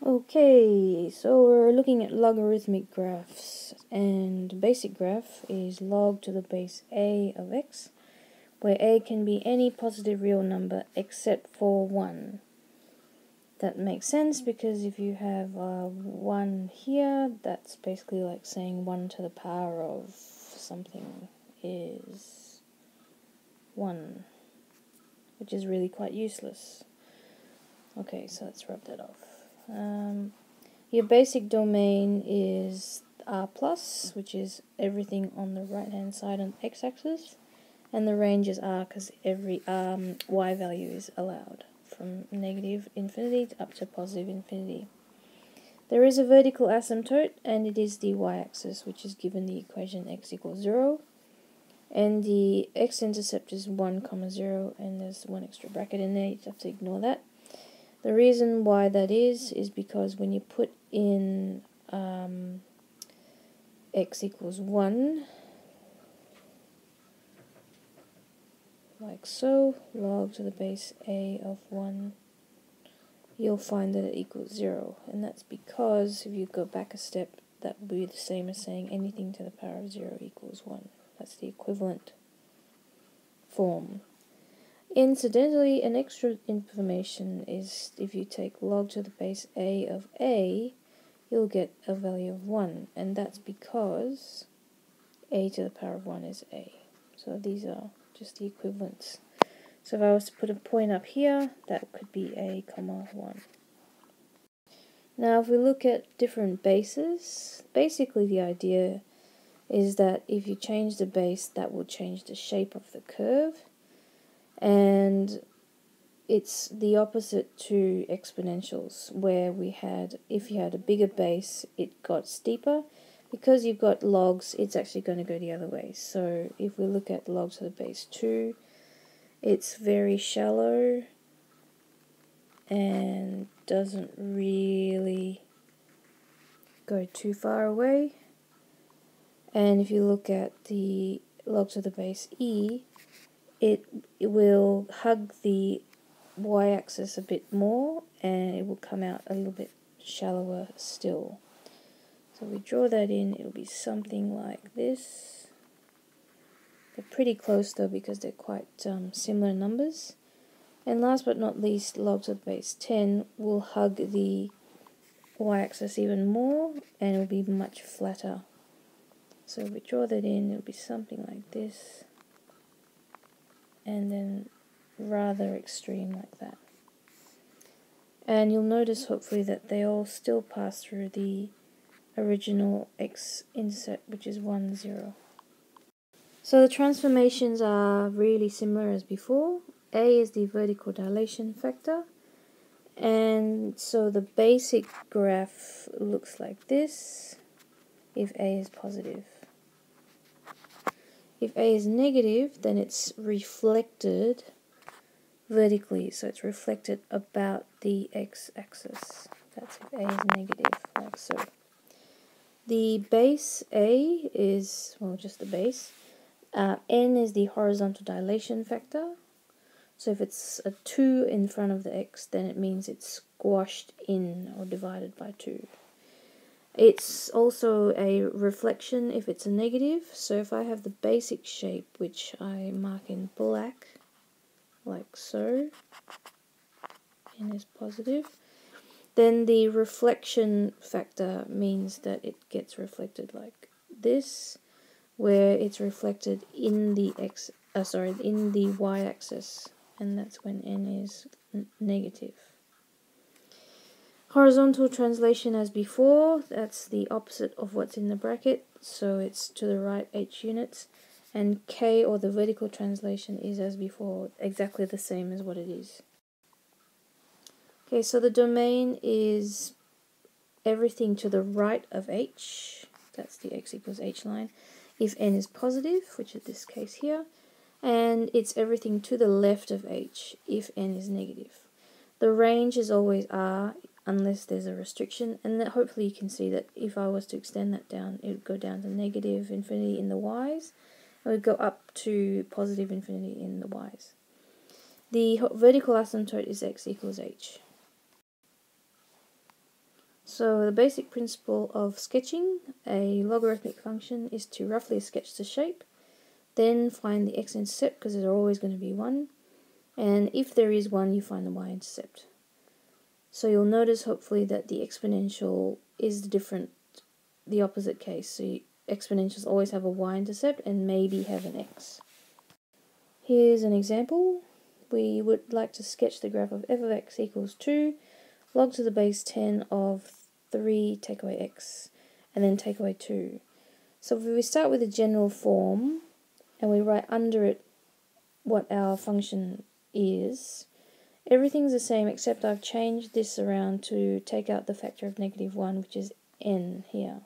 Okay, so we're looking at logarithmic graphs, and basic graph is log to the base a of x, where a can be any positive real number except for 1. That makes sense because if you have 1 here, that's basically like saying 1 to the power of something is 1, which is really quite useless. Okay, so let's rub that off. Your basic domain is R+, which is everything on the right hand side on the x-axis, and the range is R because every y value is allowed, from negative infinity up to positive infinity. There is a vertical asymptote, and it is the y-axis, which is given the equation x equals 0, and the x-intercept is 1, 0, and there's one extra bracket in there, you have to ignore that. The reason why that is because when you put in x equals 1, like so, log to the base a of 1, you'll find that it equals 0. And that's because if you go back a step, that would be the same as saying anything to the power of 0 equals 1. That's the equivalent form. Incidentally, an extra information is if you take log to the base a of a, you'll get a value of 1, and that's because a to the power of 1 is a. So these are just the equivalents. So if I was to put a point up here, that could be a, 1. Now if we look at different bases, basically the idea is that if you change the base, that will change the shape of the curve. And it's the opposite to exponentials, where if you had a bigger base, it got steeper. Because you've got logs, it's actually going to go the other way. So if we look at log to the base 2, it's very shallow and doesn't really go too far away. And if you look at the log to the base e, it will hug the y-axis a bit more, and it will come out a little bit shallower still. So we draw that in, it'll be something like this. They're pretty close though because they're quite similar numbers. And last but not least, log to the base 10 will hug the y-axis even more, and it'll be much flatter. So if we draw that in, it'll be something like this, and then rather extreme like that. And you'll notice hopefully that they all still pass through the original X-intercept, which is 1, 0. So the transformations are really similar as before. A is the vertical dilation factor, and so the basic graph looks like this if A is positive. If A is negative, then it's reflected vertically, so it's reflected about the x-axis. That's if A is negative, like so. The base A is, well, just the base. N is the horizontal dilation factor. So if it's a 2 in front of the x, then it means it's squashed in or divided by 2. It's also a reflection if it's a negative. So if I have the basic shape, which I mark in black, like so, N is positive, then the reflection factor means that it gets reflected like this, where it's reflected in the in the y-axis, and that's when N is negative. Horizontal translation as before, that's the opposite of what's in the bracket, so it's to the right h units, and K, or the vertical translation, is as before, exactly the same as what it is. Okay, so the domain is everything to the right of h, that's the x equals h line, if n is positive, which is this case here, and it's everything to the left of h if n is negative. The range is always R unless there's a restriction, and that hopefully you can see that if I was to extend that down, it would go down to negative infinity in the y's, and it would go up to positive infinity in the y's. The vertical asymptote is x equals h. So the basic principle of sketching a logarithmic function is to roughly sketch the shape, then find the x-intercept because there's always going to be one, and if there is one you find the y-intercept. So you'll notice hopefully that the exponential is the opposite case, so exponentials always have a y-intercept and maybe have an x. Here's an example. We would like to sketch the graph of f of x equals 2 log to the base 10 of 3 take away x, and then take away 2. So if we start with a general form, and we write under it what our function is, everything's the same except I've changed this around to take out the factor of -1, which is n here,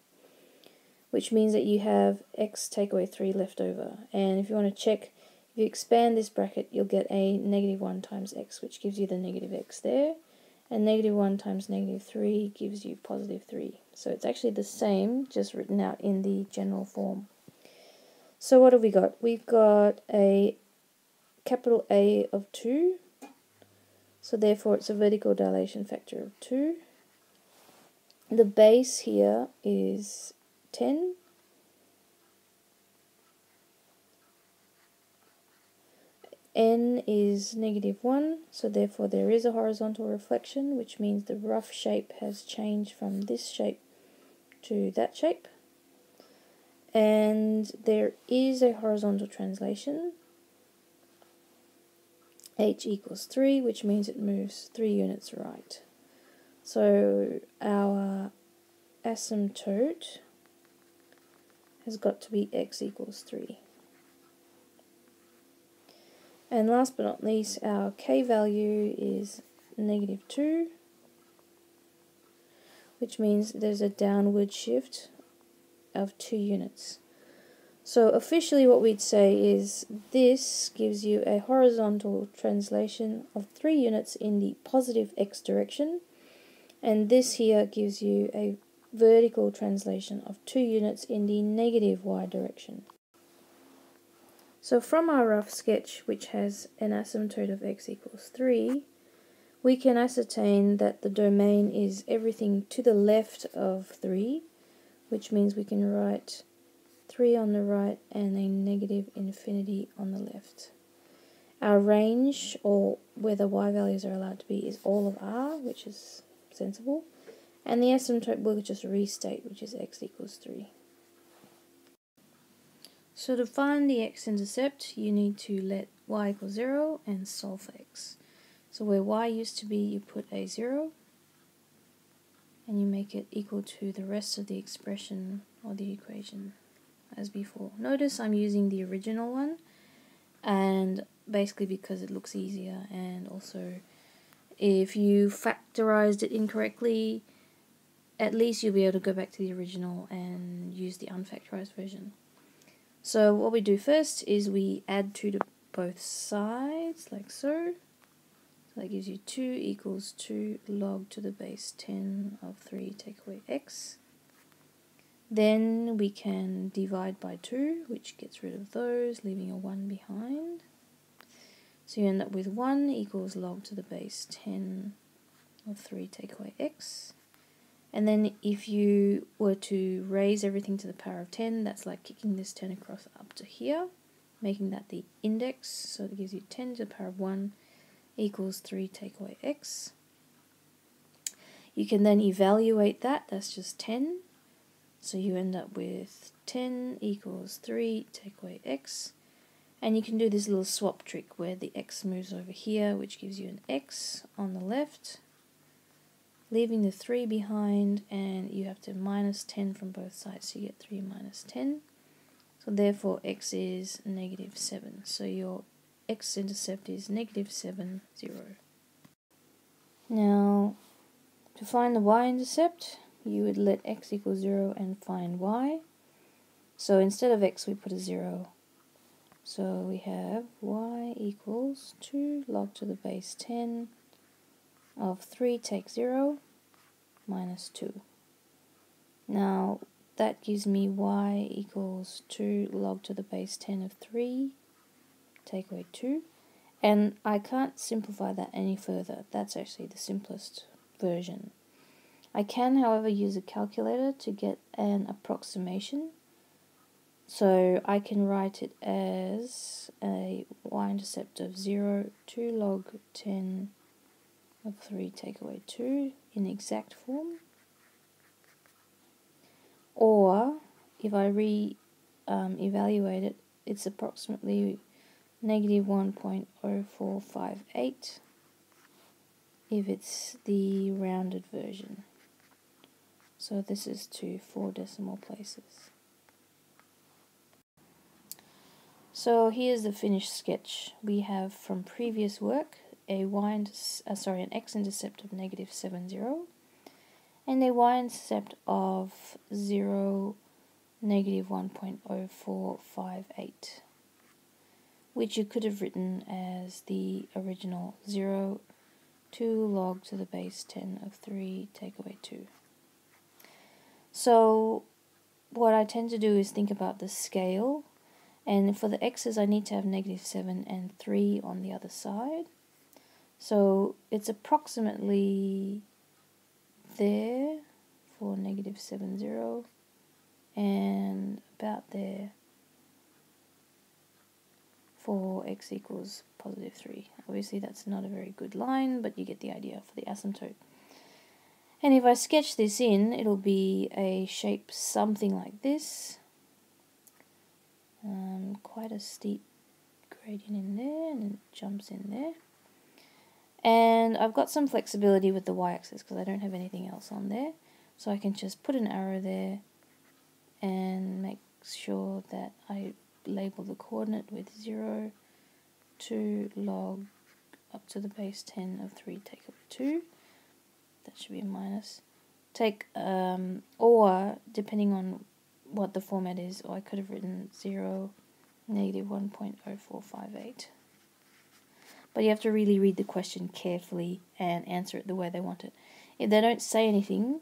which means that you have x take away 3 left over. And if you want to check, if you expand this bracket, you'll get a -1 times x, which gives you the negative x there. And -1 times -3 gives you +3. So it's actually the same, just written out in the general form. So what have we got? We've got a capital A of 2. So therefore it's a vertical dilation factor of 2. The base here is 10. N is -1, so therefore there is a horizontal reflection, which means the rough shape has changed from this shape to that shape. And there is a horizontal translation, h equals 3, which means it moves 3 units right. So our asymptote has got to be x equals 3. And last but not least, our k value is -2, which means there's a downward shift of 2 units. So officially what we'd say is this gives you a horizontal translation of 3 units in the positive x direction, and this here gives you a vertical translation of 2 units in the negative y direction. So from our rough sketch, which has an asymptote of x equals 3, we can ascertain that the domain is everything to the left of 3, which means we can write 3 on the right and a -infinity on the left. Our range, or where the y values are allowed to be, is all of r, which is sensible, and the asymptote will just restate, which is x equals 3. So to find the x-intercept, you need to let y equal 0 and solve for x. So where y used to be, you put a 0, and you make it equal to the rest of the expression or the equation as before. Notice I'm using the original one, and basically because it looks easier, and also if you factorized it incorrectly, at least you'll be able to go back to the original and use the unfactorized version. So what we do first is we add 2 to both sides, like so. So that gives you 2 equals 2 log to the base 10 of 3 take away x. Then we can divide by 2, which gets rid of those, leaving a 1 behind. So you end up with 1 equals log to the base 10 of 3 take away x. And then if you were to raise everything to the power of 10, that's like kicking this 10 across up to here, making that the index, so it gives you 10 to the power of 1 equals 3 take away x. You can then evaluate that, that's just 10, so you end up with 10 equals 3 take away x, and you can do this little swap trick where the x moves over here, which gives you an x on the left, leaving the 3 behind, and you have to minus 10 from both sides, so you get 3 minus 10. So therefore x is -7. So your x-intercept is -7, 0. Now, to find the y-intercept, you would let x equal 0 and find y. So instead of x, we put a 0. So we have y equals 2 log to the base 10 of 3 take 0 minus 2. Now that gives me y equals 2 log to the base 10 of 3 take away 2, and I can't simplify that any further. That's actually the simplest version. I can, however, use a calculator to get an approximation. So I can write it as a y-intercept of 0, 2 log 10 of 3 take away 2 in exact form. Or, if I evaluate it, it's approximately negative 1.0458 if it's the rounded version. So this is to 4 decimal places. So here's the finished sketch. We have from previous work an X-intercept of negative 70 and a Y-intercept of 0, negative 1.0458, which you could have written as the original 0, 2 log to the base 10 of 3 take away 2. So what I tend to do is think about the scale, and for the x's I need to have negative 7 and 3 on the other side. So it's approximately there for negative 70 and about there for x equals positive 3. Obviously that's not a very good line, but you get the idea for the asymptote. And if I sketch this in, it'll be a shape something like this. Quite a steep gradient in there, and it jumps in there. And I've got some flexibility with the y-axis because I don't have anything else on there. So I can just put an arrow there and make sure that I label the coordinate with 0, 2 log up to the base 10 of 3 take away 2. That should be a minus. Take, or depending on what the format is, or I could have written 0, negative 1.0458. But you have to really read the question carefully and answer it the way they want it. If they don't say anything,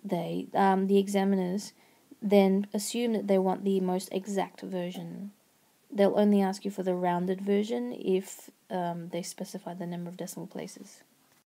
the examiners then assume that they want the most exact version. They'll only ask you for the rounded version if they specify the number of decimal places.